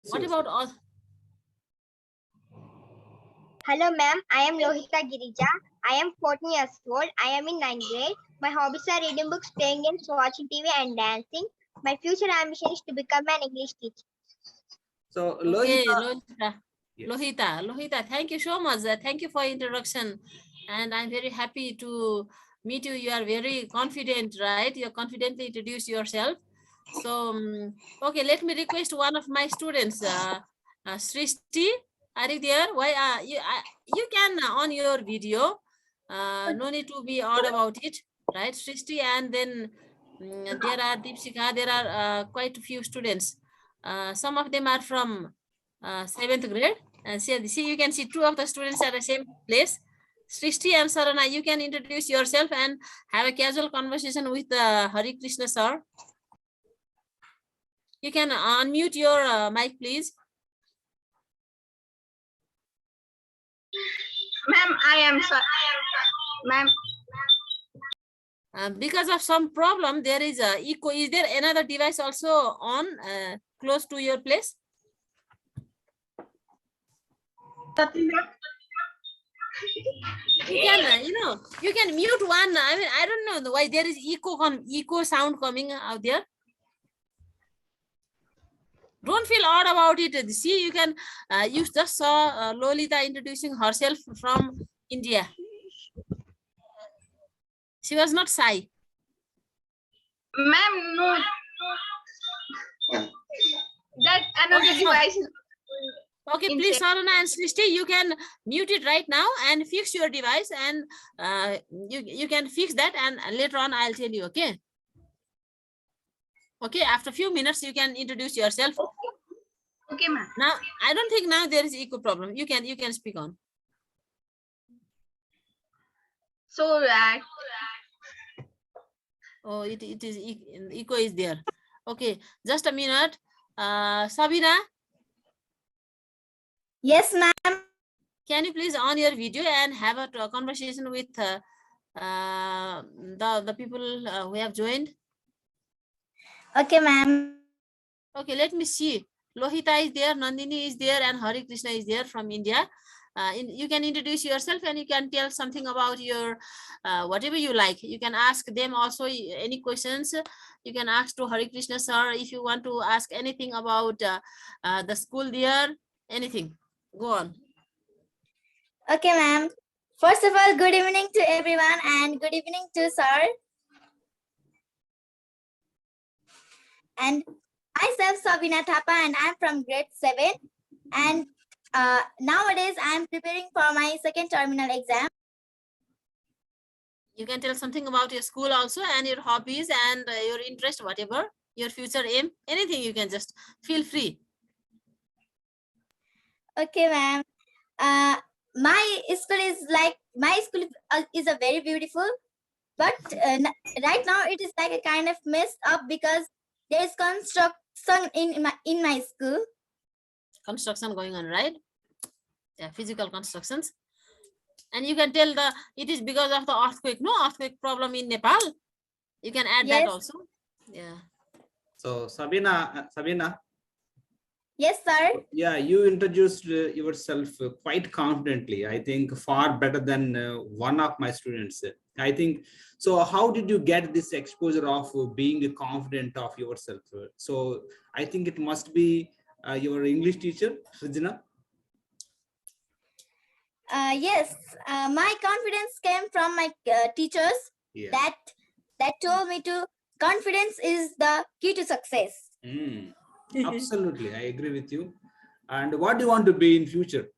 What about all? Hello, ma'am. I am Lohita Girija. I am 14 years old. I am in 9th grade. My hobbies are reading books, playing games, watching TV, and dancing. My future ambition is to become an English teacher. So, okay, Lohita. Yes. Lohita, thank you so much. Thank you for introduction. And I'm very happy to meet you. You are very confident, right? You confidently introduce yourself. So, okay, let me request one of my students, Srishti. Are you there? Why you can on your video. No need to be odd about it, right, Srishti? And then there are Deepshika. There are quite a few students. Some of them are from 7th grade. See, you can see two of the students at the same place. Srishti and Sarana, you can introduce yourself and have a casual conversation with Hari Krishna sir. You can unmute your mic, please. Ma'am, I am sorry. Ma'am. Because of some problem, there is a echo. Is there another device also on close to your place? You can, you can mute one. I mean, I don't know why there is echo sound coming out there. Don't feel odd about it. See, you can, you just saw Lolita introducing herself from India. She was not shy. Ma'am, no. That another device is. Okay, please, Sarana and Srishti, you can mute it right now and fix your device, and you can fix that, and later on I'll tell you. Okay. Okay, after a few minutes you can introduce yourself. Okay, ma'am. Now I don't think now there is echo problem. You can speak on. So that. Oh, it is echo is there. Okay, just a minute. Sabina. Yes, ma'am. Can you please on your video and have a conversation with the people who have joined? Okay, ma'am. Okay, let me see. Lohita is there, Nandini is there, and Hari Krishna is there from India. You can introduce yourself and you can tell something about your whatever you like. You can ask them also any questions. You can ask to Hari Krishna sir if you want to ask anything about the school there, anything. Go on. Okay, ma'am. First of all, good evening to everyone and good evening to sir. And myself, Sabina Thapa, and I'm from grade 7. And nowadays, I'm preparing for my second terminal exam. You can tell something about your school also and your hobbies and your interest, whatever, your future aim, anything you can just feel free. Okay, ma'am. My school is a very beautiful, but right now it is like a kind of messed up because there is construction in my school. Construction going on, right? Yeah, physical constructions. And you can tell it is because of the earthquake, no earthquake problem in Nepal. You can add that also. Yeah. So Sabina. Yes, sir. Yeah, you introduced yourself quite confidently. I think far better than one of my students. I think so. How did you get this exposure of being confident of yourself? So I think it must be your English teacher, Srijana. Yes, my confidence came from my teachers. Yeah. That told me to confidence is the key to success. Absolutely, I agree with you. And what do you want to be in future?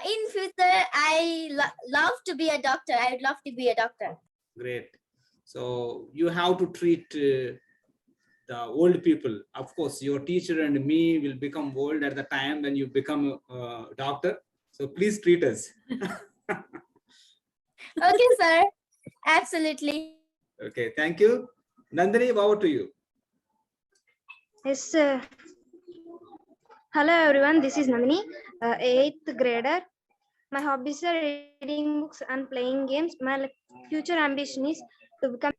In future, I love to be a doctor. I would love to be a doctor. Great. So you have to treat the old people. Of course, your teacher and me will become old at the time when you become a doctor. So please treat us. Okay, sir. Absolutely. Okay, thank you. Nandini, over to you. Yes, sir. Hello, everyone. This is Nandini, 8th grader. My hobbies are reading books and playing games. My future ambition is to become.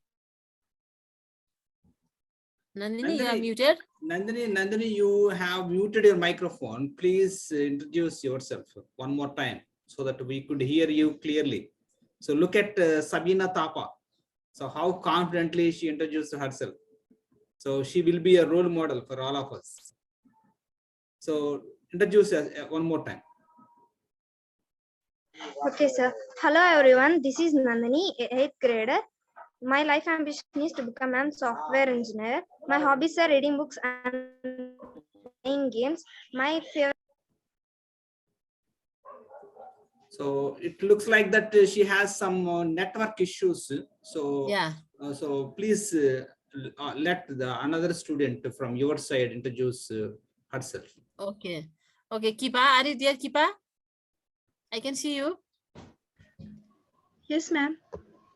Nandini, you are muted. Nandini, you have muted your microphone. Please introduce yourself one more time so that we could hear you clearly. So look at Sabina Tapa. So how confidently she introduced herself. So she will be a role model for all of us. So introduce us one more time. Okay, sir. Hello, everyone. This is Nandini, 8th grader. My life ambition is to become a software engineer. My hobbies are reading books and playing games. My favorite. So it looks like that she has some network issues. So Yeah. So please let another student from your side introduce herself. Okay. Okay, Kipa, are you there, Kipa? I can see you. Yes, ma'am.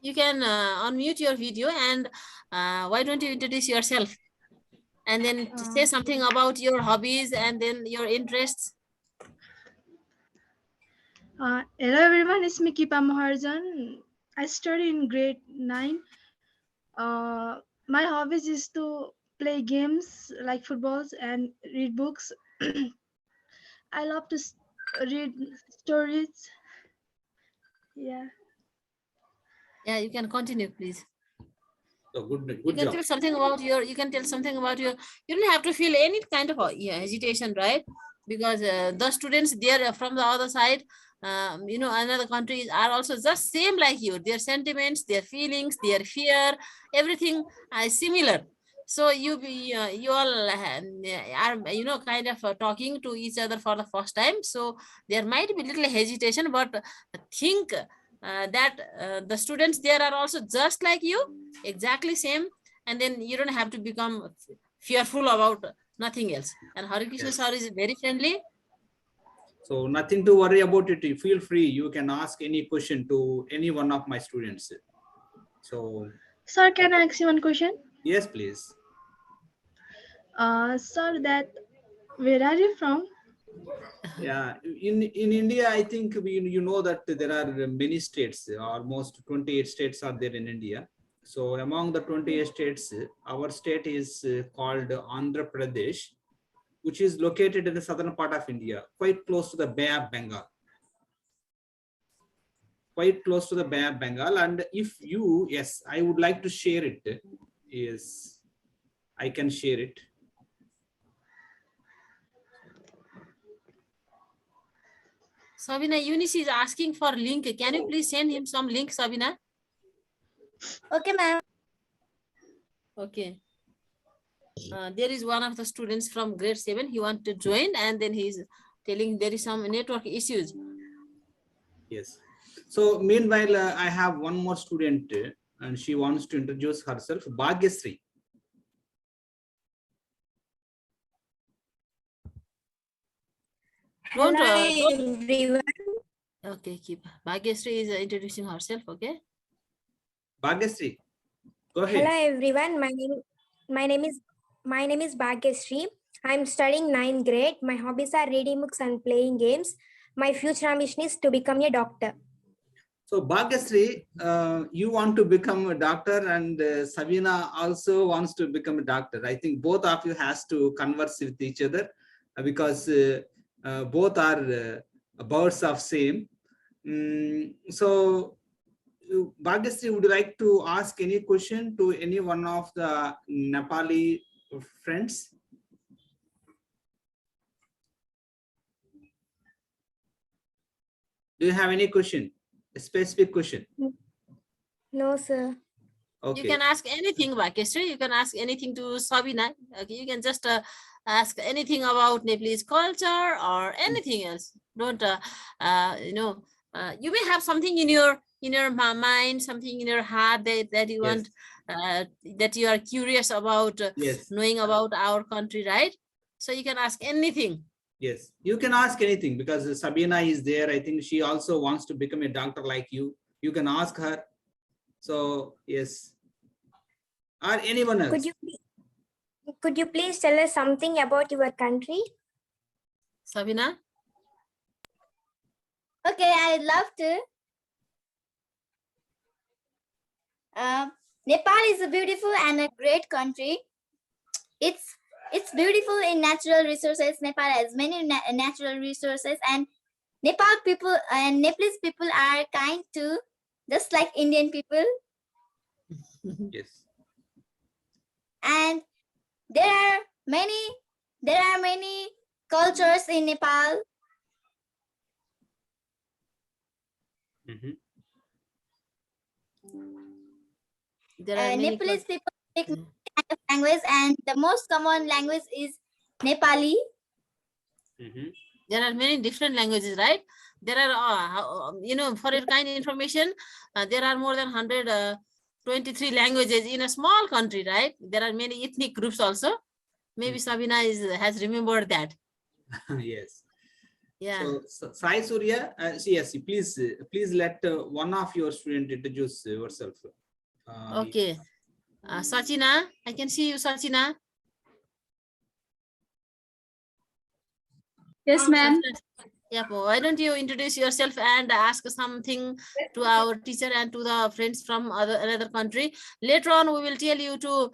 You can unmute your video and why don't you introduce yourself? And then say something about your hobbies and then your interests. Hello everyone, it's me Kipa Maharjan. I study in grade 9. My hobbies is to play games like footballs and read books. I love to read stories. Yeah. Yeah, you can continue, please. So good You can job. tell something about your, you don't have to feel any kind of hesitation, right? Because the students there from the other side, another countries are also just same like you. Their sentiments, their feelings, their fear, everything is similar. So you all are kind of talking to each other for the first time. So there might be little hesitation, but think that the students there are also just like you, exactly same, and then you don't have to become fearful about nothing else. And Hare Krishna sir is very friendly. So nothing to worry about it. You feel free. You can ask any question to any one of my students. So, Sir, can I ask you one question? yes, please. Sir, where are you from? Yeah, in India, I think you know that there are many states. Almost 28 states are there in India. So among the 28 states, our state is called Andhra Pradesh, which is located in the southern part of India, quite close to the Bay of Bengal. Quite close to the Bay of Bengal. And if you, yes, I would like to share it. Yes, I can share it. Sabina, Eunice is asking for link. Can you please send him some link, Sabina? Okay, ma'am. Okay. There is one of the students from grade 7. He wants to join, and then he's telling there is some network issues. Yes. So meanwhile, I have one more student and she wants to introduce herself, Bhagyasri. Hello, everyone. Okay, keep. Bhagyasri is introducing herself, okay? Bhagyasri, go ahead. Hello everyone, my name is Bhagyasri. I'm studying 9th grade. My hobbies are reading books and playing games. My future ambition is to become a doctor. So Bhagyasri, you want to become a doctor, and Sabina also wants to become a doctor. I think both of you has to converse with each other because both are birds of same. So Bhagyasri, would you like to ask any question to any one of the Nepali friends? Do you have any question? A specific question? No, sir. Okay. You can ask anything, Bhagyasri. You can ask anything to Sabina. Okay, you can just ask anything about Nepalese culture or anything else. Don't you may have something in your mind, something in your heart that you want, that you are curious about, knowing about our country, right? So you can ask anything. Yes, you can ask anything because Sabina is there. I think she also wants to become a doctor like you. You can ask her. So yes, or anyone else. Could you please tell us something about your country? Sabina? Okay, I'd love to. Nepal is a beautiful and a great country. beautiful in natural resources. Nepal has many natural resources, and Nepal people and Nepalese people are kind too, just like Indian people. Yes. And there are many cultures in Nepal. There are many Nepalese people speak many kind of language, and the most common language is Nepali. There are many different languages, right? There are, for your kind information, there are more than 123 languages in a small country, right? There are many ethnic groups also. Maybe Sabina has remembered that. Yes. Yeah. So Sai Surya, yes, please let one of your students introduce yourself. Okay. Sachina, I can see you, Sachina. Yes, ma'am. Yeah, why don't you introduce yourself and ask something to our teacher and to the friends from another country. Later on, we will tell you to,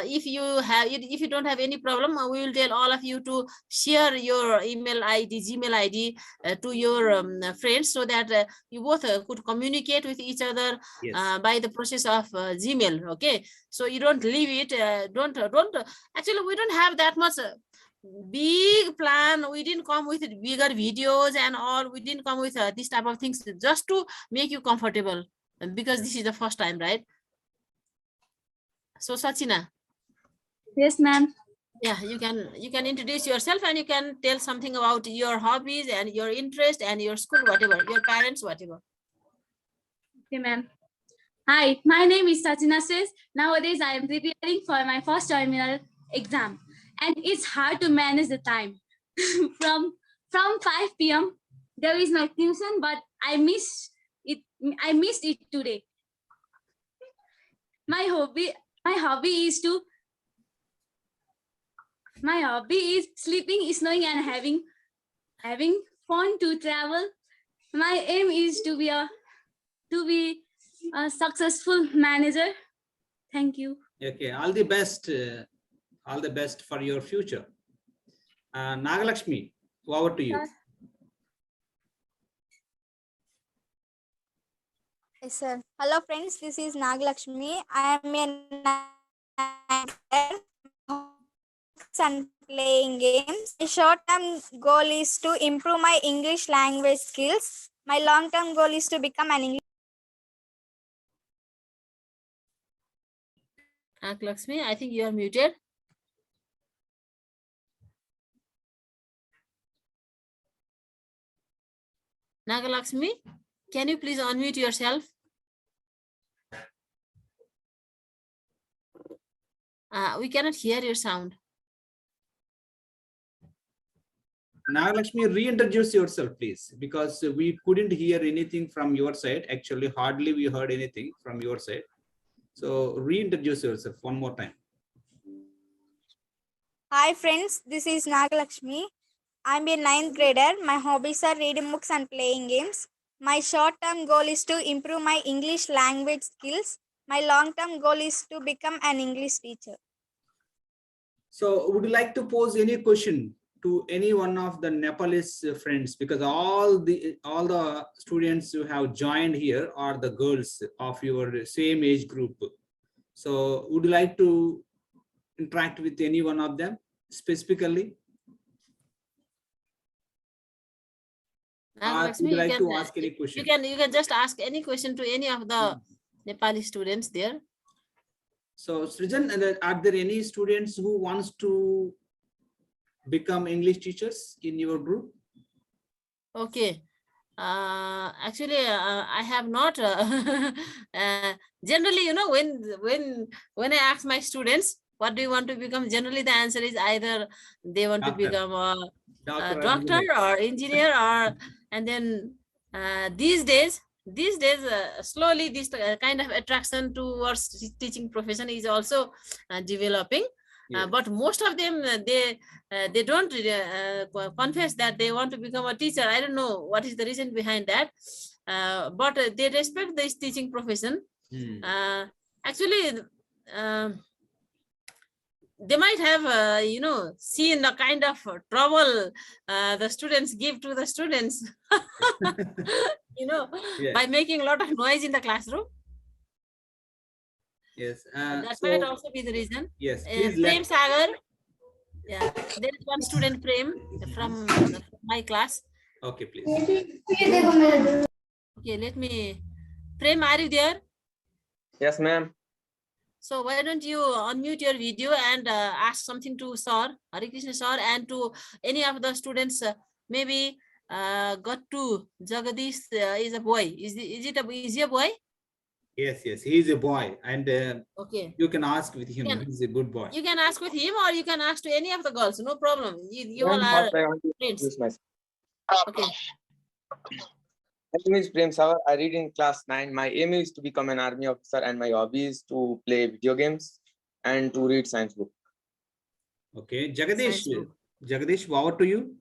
if you don't have any problem, we will tell all of you to share your email ID, Gmail ID to your friends, so that you both could communicate with each other by the process of Gmail. Okay, so you don't leave it. Don't. Actually, we don't have that much big plan. We didn't come with bigger videos and all. We didn't come with this type of things just to make you comfortable, because this is the first time, right? So Sachina. Yes, ma'am. Yeah, you can introduce yourself, and you can tell something about your hobbies and your interest and your school, whatever, your parents, whatever. Okay, ma'am. Hi, my name is Sachina Sis. Nowadays, I am preparing for my first terminal exam, and it's hard to manage the time. from 5 p.m. there is no tuition, but I missed it today. My hobby is sleeping, snowing, and having fun to travel. My aim is to be a successful manager. Thank you. Okay, all the best. All the best for your future. Nagalakshmi, over to you. Yes, sir. Hello, friends. This is Nagalakshmi. I am and playing games. My short-term goal is to improve my English language skills. My long-term goal is to become an English. Lakshmi, I think you are muted. Nagalakshmi, can you please unmute yourself? We cannot hear your sound. Nagalakshmi, reintroduce yourself, please, because we couldn't hear anything from your side. Actually, hardly we heard anything from your side. So reintroduce yourself one more time. Hi, friends. This is Nagalakshmi. I'm a 9th grader. My hobbies are reading books and playing games. My short-term goal is to improve my English language skills. My long-term goal is to become an English teacher. So would you like to pose any question to any one of the Nepalese friends? Because all the students who have joined here are the girls of your same age group. So would you like to interact with any one of them specifically? Would you like to ask any question? You can just ask any question to any of the Nepali students there. So Srijan, are there any students who wants to become English teachers in your group? Okay. Actually, I have not. Generally, when I ask my students, what do you want to become? Generally, the answer is either they want to become a doctor or engineer, and then these days, slowly this kind of attraction towards teaching profession is also developing. But most of them, they don't confess that they want to become a teacher. I don't know what is the reason behind that, but they respect this teaching profession. Actually, they might have, seen the kind of trouble the students give to the students, Yeah. by making a lot of noise in the classroom. Yes. That So might also be the reason. yes, please Prem let. Sagar. Yeah, there is one student, Prem, from my class. Okay, please. Okay, let me. Prem, are you there? Yes, ma'am. So why don't you unmute your video and ask something to Sir, Hare Krishna Sir, and to any of the students, maybe got to Jagadish is a boy. Is he a boy? Yes, yes, he is a boy, and Okay. you can ask with him. He's a good boy. You can ask with him, or you can ask to any of the girls. No problem. You all Ma'am, are first I want to friends. introduce myself. Okay. My name is Prem Sagar. I read in class 9. My aim is to become an army officer, and my hobby is to play video games and to read science book. Okay, Jagadish. Jagadish, over to you.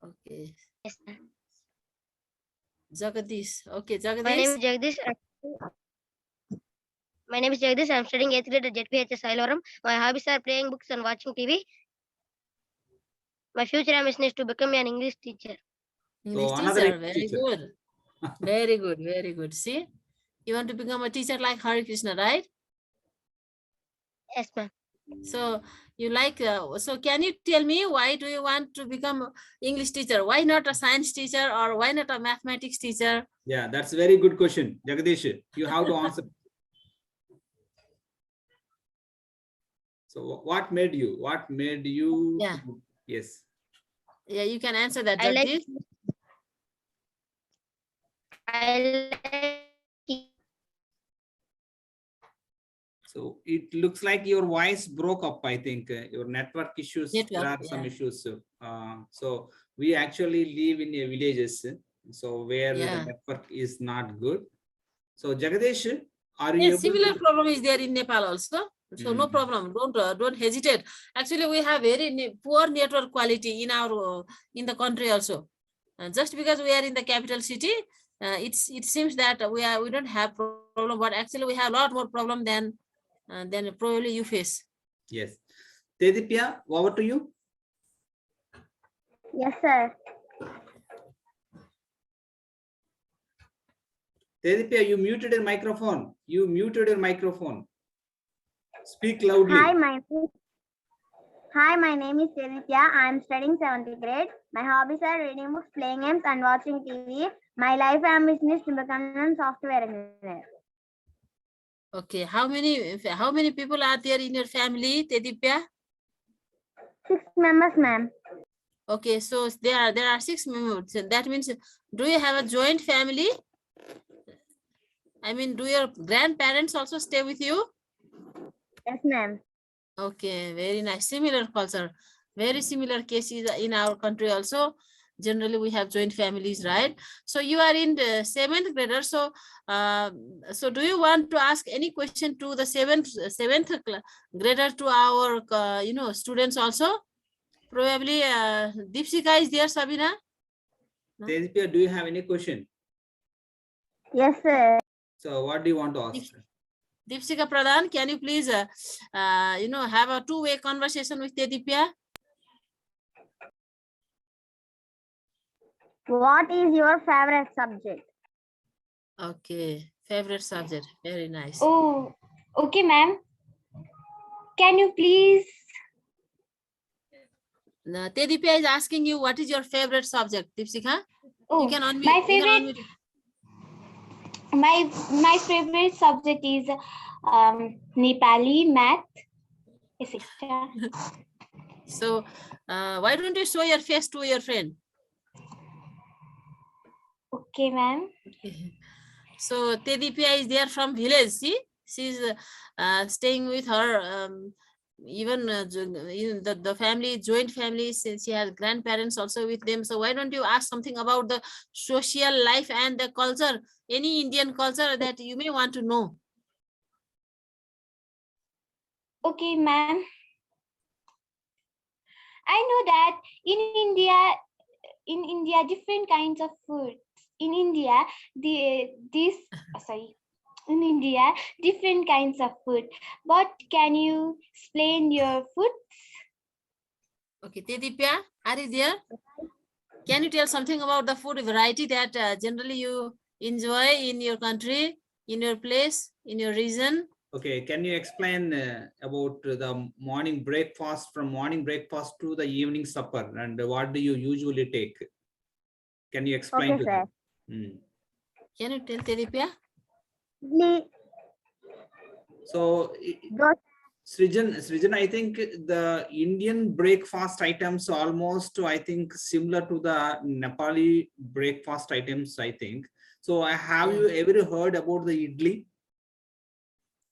Okay. Yes, sir. Jagadish. Okay, Jagadish. My name is Jagdish. My name is Jagdish. I'm studying 8th grade at JPHS Sailoram. My hobbies are playing books and watching TV. My future ambition is to become an English teacher. English teacher. Very good. Very good. Very good. See, you want to become a teacher like Hare Krishna, right? Yes, ma'am. So you like, so can you tell me why do you want to become English teacher? Why not a science teacher, or why not a mathematics teacher? Yeah, that's a very good question, Jagadish. You have to answer. So what made you? What made you? Yeah. Yes. Yeah, you can answer that, I Jagdish. So it looks like your voice broke up. I think your network issues. There are some issues. So we actually live in a villages, so where the network is not good. So Jagadish, are you? Yes, similar problem is there in Nepal also. So no problem. Don't hesitate. Actually, we have very poor network quality in our in the country also. Just because we are in the capital city, it seems that we don't have problem, but actually we have a lot more problem than probably you face. Yes. Tedipya, over to you. Yes, sir. Tedipya, you muted your microphone. You muted your microphone. Speak loudly. Hi, my name is Tedipya. I am studying 7th grade. My hobbies are reading books, playing games, and watching TV. My life ambition is to become a software engineer. Okay, how many people are there in your family, Tedipya? 6 members, ma'am. Okay, so there are 6 members. That means, do you have a joint family? I mean, do your grandparents also stay with you? Yes, ma'am. Okay, very nice. Similar culture, very similar cases in our country also. Generally, we have joint families, right? So you are in the 7th grader. So, so do you want to ask any question to the seventh grader, to our students also? Probably Deepsika is there, Sabina? No? Tedipya, do you have any question? Yes, sir. So what do you want to ask? Deepsika Pradhan, can you please, have a two-way conversation with Tedipya? What is your favorite subject? Okay, favorite subject. Very nice. Oh, okay, ma'am. Can you please? Tedipya is asking you what is your favorite subject, Deepsika? Oh, you can unmute. My favorite. My favorite subject is Nepali, math, etc. So, why don't you show your face to your friend? Okay, ma'am. So Tedipya is there from village. See, she's staying with her. Even the family, joint family, since she has grandparents also with them. So why don't you ask something about the social life and the culture, any Indian culture that you may want to know? Okay, ma'am. I know that in India, different kinds of foods. In India, in India, different kinds of food. But can you explain your food? Okay, Tedipya, are you there? Can you tell something about the food variety that generally you enjoy in your country, in your place, in your region? Okay, can you explain about the morning breakfast, from morning breakfast to the evening supper, and what do you usually take? Can you explain to them? Can you tell, Tedipya? So, Srijan, I think the Indian breakfast items almost, I think, similar to the Nepali breakfast items, I think. So, have you ever heard about the idli?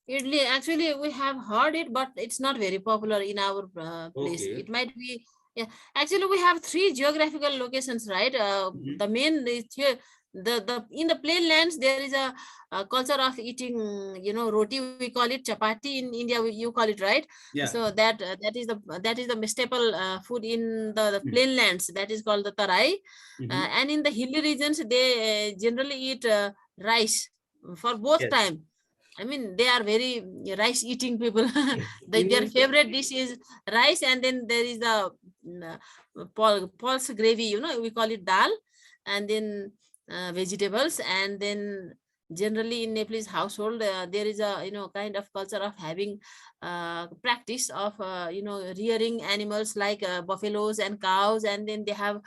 Idli, actually, we have heard it, but it's not very popular in our place. Okay. It might be, yeah. Actually, we have 3 geographical locations, right? The main is here. The in the plain lands there is a culture of eating, you know, roti. We call it chapati in India. You call it, right? Yeah. So that is the staple food in the plain lands. That is called the tarai. And in the hilly regions, they generally eat rice for both time. I mean, they are very rice eating people. Their favorite dish is rice, and then there is the pulse gravy, you know, we call it dal, and then vegetables, and then generally in Nepalese household there is a, you know, kind of culture of having practice of you know, rearing animals like buffaloes and cows, and then they have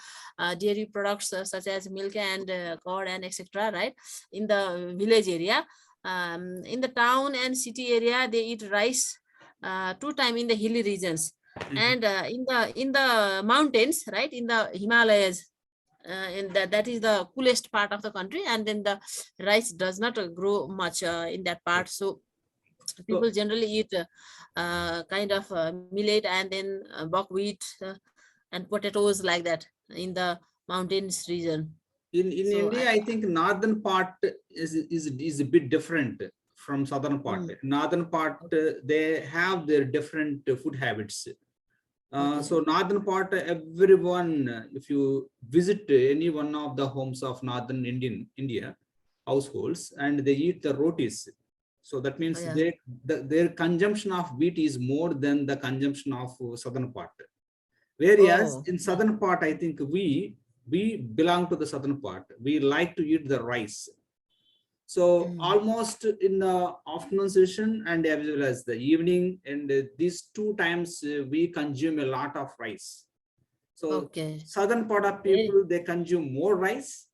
dairy products such as milk and curd and etc., right, in the village area. In the town and city area they eat rice 2 times in the hilly regions. And in the mountains, right, in the Himalayas, in that is the coolest part of the country, and then the rice does not grow much in that part. So people generally eat kind of millet and then buckwheat and potatoes like that in the mountains region. In India, I think northern part is a bit different from southern part. Northern part, they have their different food habits. So northern part, everyone, if you visit any one of the homes of northern India households, and they eat the rotis. So that means their consumption of wheat is more than the consumption of southern part. Whereas in southern part, I think we belong to the southern part. We like to eat the rice. So almost in the afternoon session and as well as the evening, and these 2 times we consume a lot of rice. So southern part of people, they consume more rice.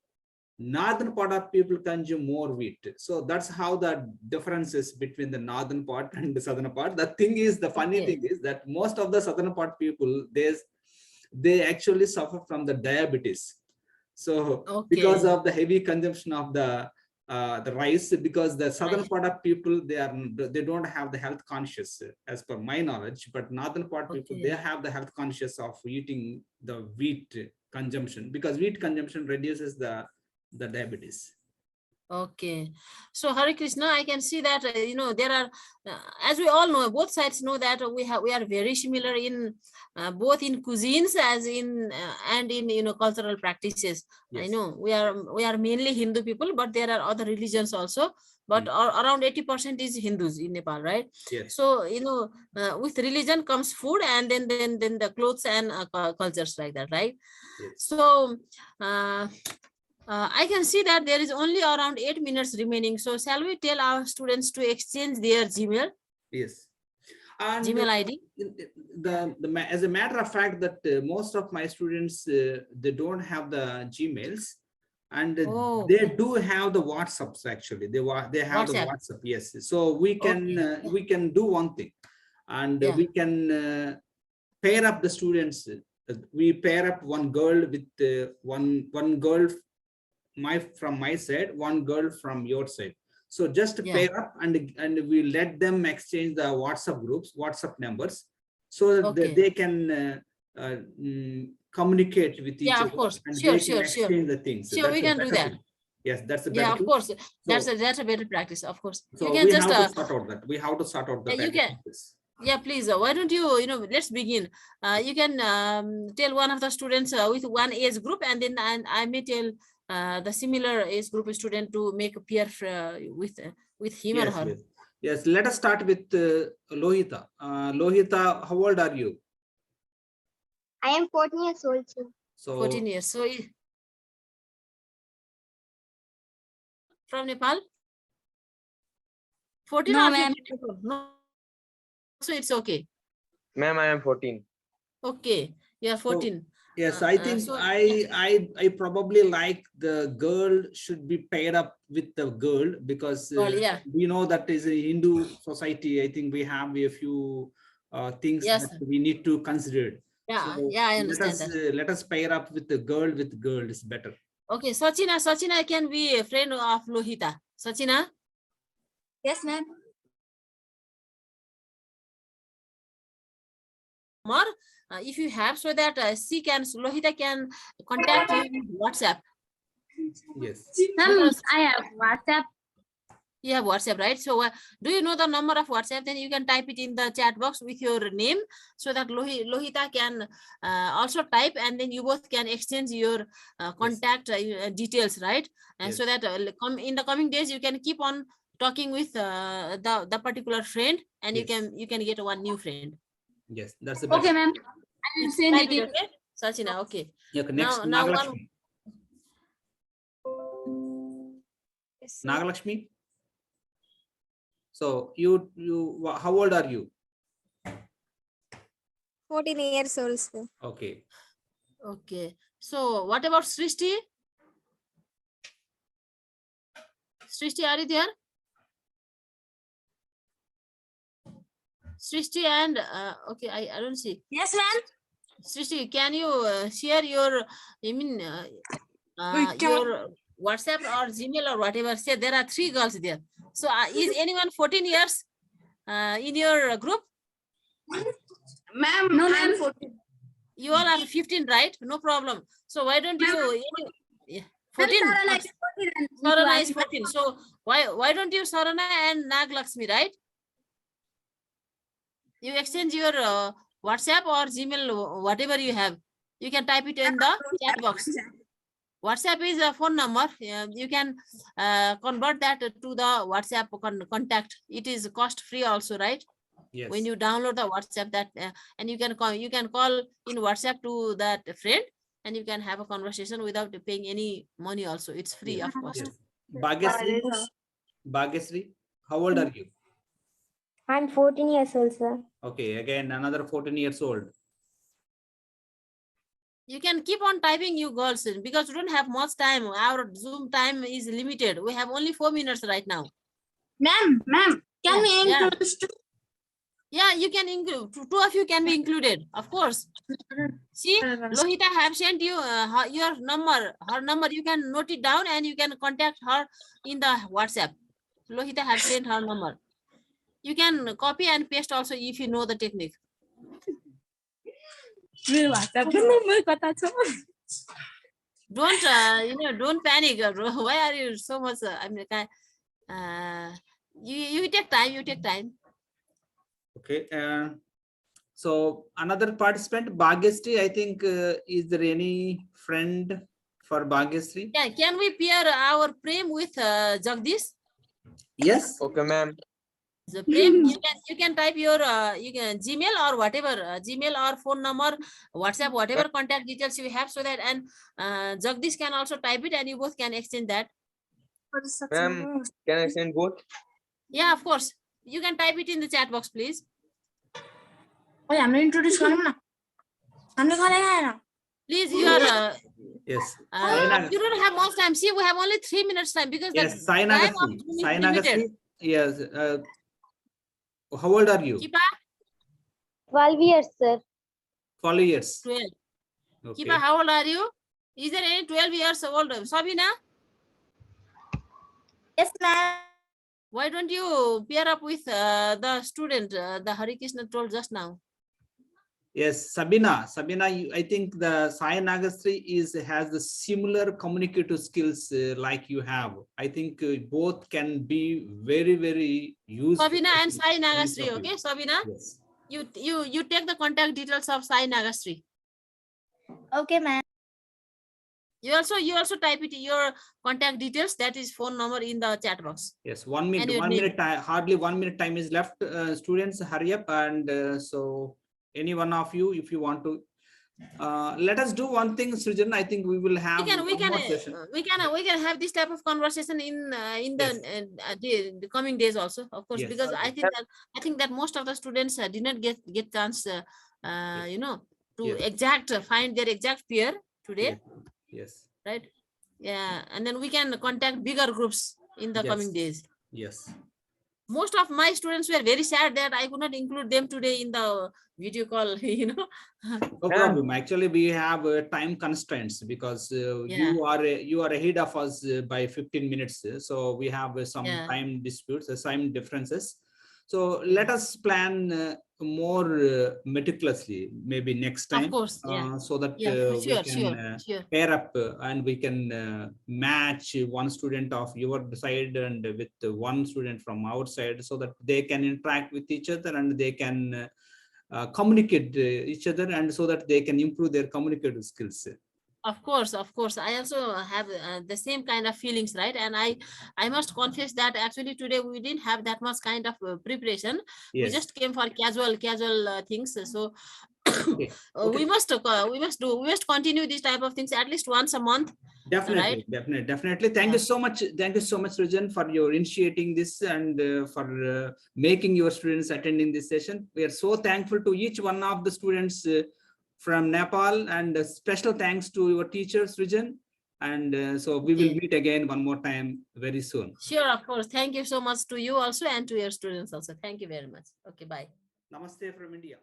Northern part of people consume more wheat. So that's how the differences between the northern part and the southern part. The thing is, the funny thing is that most of the southern part people, they actually suffer from the diabetes. So because of the heavy consumption of the rice, because the southern part of people, they don't have the health conscious as per my knowledge, but northern part people, they have the health conscious of eating the wheat consumption, because wheat consumption reduces the diabetes. Okay, so Hare Krishna, I can see that you know, there are as we all know, both sides know that we are very similar in both in cuisines as in and in, you know, cultural practices. I know we are mainly Hindu people, but there are other religions also, but around 80% is Hindus in Nepal, right? Yes. So you know, with religion comes food, and then the clothes and cultures like that, right? Yes. So I can see that there is only around 8 minutes remaining. So shall we tell our students to exchange their Gmail? Yes. And Gmail ID? As a matter of fact, that most of my students, they don't have the Gmails, and they do have the WhatsApps. Actually, they have the WhatsApp. Yes. So we can do one thing, and we can pair up the students. We pair up one girl with one girl from my side, one girl from your side. So just pair up, and we let them exchange the WhatsApp groups, WhatsApp numbers, so that they can communicate with each other. Of course. And sure, they can exchange the things. Sure, we can do that. Thing. Yes, that's a better of course. That's a better practice, of course. So you can we just have to sort out that. We have to sort out the you can. Yeah, please. Why don't you, let's begin. You can tell one of the students with one age group, and then I may tell the similar age group student to make a peer with with him Yes, or her. yes. Yes, let us start with Lohita. Lohita, how old are you? I am 14 years old, sir. So 14 years. So from Nepal? 14 No, or ma'am. 15? No. So it's okay. Ma'am, I am 14. Okay. You are 14. yes, I think so I probably like the girl should be paired up with the girl, because yeah. we know that is a Hindu society. I think we have a few things Yes. that we need to consider. Yeah, So yeah, I understand that. let us pair up with the girl is better. Okay, Sachina can be a friend of Lohita. Sachina? Yes, ma'am. More, if you have, so that Lohita can contact you with WhatsApp. Yes. Ma'am, I have WhatsApp. You have WhatsApp, right? So do you know the number of WhatsApp? Then you can type it in the chat box with your name, so that Lohita can also type, and then you both can exchange your contact details, right? And so that in the coming days you can keep on talking with the particular friend, and you can get one new friend. Yes, that's the best. Okay, ma'am. I will send it. Okay, Sachina. Okay. Okay, next now Nagalakshmi. Yes, Nagalakshmi. So you how old are you? 14 years old, sir. Okay. Okay. So what about Srishti? Srishti, are you there? Srishti and okay, I don't see. Yes, ma'am. Srishti, can you share your, your WhatsApp or Gmail or whatever? Say there are 3 girls there. So is anyone 14 years in your group? Ma'am, no, ma'am. 14. You all are 15, right? No problem. So why don't you? 14. Sarana is 14. So why don't you Sarana and Nag Lakshmi, right? You exchange your WhatsApp or Gmail, whatever you have. You can type it in the chat box. WhatsApp is a phone number. You can convert that to the WhatsApp contact. It is cost free also, right? Yes. When you download the WhatsApp, that and you can call in WhatsApp to that friend, and you can have a conversation without paying any money also. It's free of cost. Yes. Bhagyasri, how old are you? I'm 14 years old, sir. Okay, again another 14 years old. You can keep on typing, you girls, because we don't have much time. Our Zoom time is limited. We have only 4 minutes right now. Ma'am, can we introduce? Yeah, you can include. 2 of you can be included, of course. See, Lohita have sent you your number, her number. You can note it down and you can contact her in the WhatsApp. Lohita have sent her number. You can copy and paste also if you know the technique. Don't don't panic. Why are you so much? I mean, you take time. You take time. Okay. So another participant, Bhagyasri, I think, is there any friend for Bhagyasri? Yeah, can we pair our Prem with Jagdish? Yes. Okay, ma'am. So Prem, you can type your Gmail or whatever, Gmail or phone number, WhatsApp, whatever contact details you have, so that, and Jagdish can also type it, and you both can exchange that. Ma'am, can I send both? Yeah, of course. You can type it in the chat box, please. Oh, I'm not introduced. Please, you are. Yes. You don't have much time. See, we have only 3 minutes time, because yes, the time of Zoom is limited. Yes. How old are you? Kipa? 12 years, sir. 12 years. 12. Okay. Kipa, how old are you? Is there any 12 years old? Sabina? Yes, ma'am. Why don't you pair up with the student, the Hari Krishna told just now? Yes, Sabina, I think the Sai Nagastri has the similar communicative skills like you have. I think both can be very, very useful. Sabina and Sai Nagastri, okay? Sabina, yes. You take the contact details of Sai Nagastri. Okay, ma'am. You also type it your contact details, that is phone number, in the chat box. Yes, 1 minute, hardly 1 minute time is left. Students, hurry up. And so any one of you, if you want to, let us do one thing, Srijan. I think we will have we can have this type of conversation in the coming days also, of course, Yes. because I think that most of the students did not get chance you know, to find their exact peer today. Yes. Right. Yeah, and then we can contact bigger groups in the coming days. Yes. Most of my students were very sad that I could not include them today in the video call, you know. No problem. Actually, we have time constraints because you are ahead of us by 15 minutes. So we have some time disputes, time differences. So let us plan more meticulously, maybe next time. Of course, so that we can pair up and we can match one student of your side and with one student from our side, so that they can interact with each other and they can communicate each other, and so that they can improve their communicative skills. Of course, I also have the same kind of feelings, right? And I must confess that actually today we didn't have that much kind of preparation. We just came for casual things. So we must continue this type of things at least once a month. Definitely, right? Definitely. Thank you so much. Thank you so much, Srijan, for your initiating this and for making your students attending this session. We are so thankful to each one of the students from Nepal, and special thanks to your teachers, Srijan. And so we will meet again one more time very soon. Sure, of course. Thank you so much to you also and to your students also. Thank you very much. Okay, bye. Namaste from India.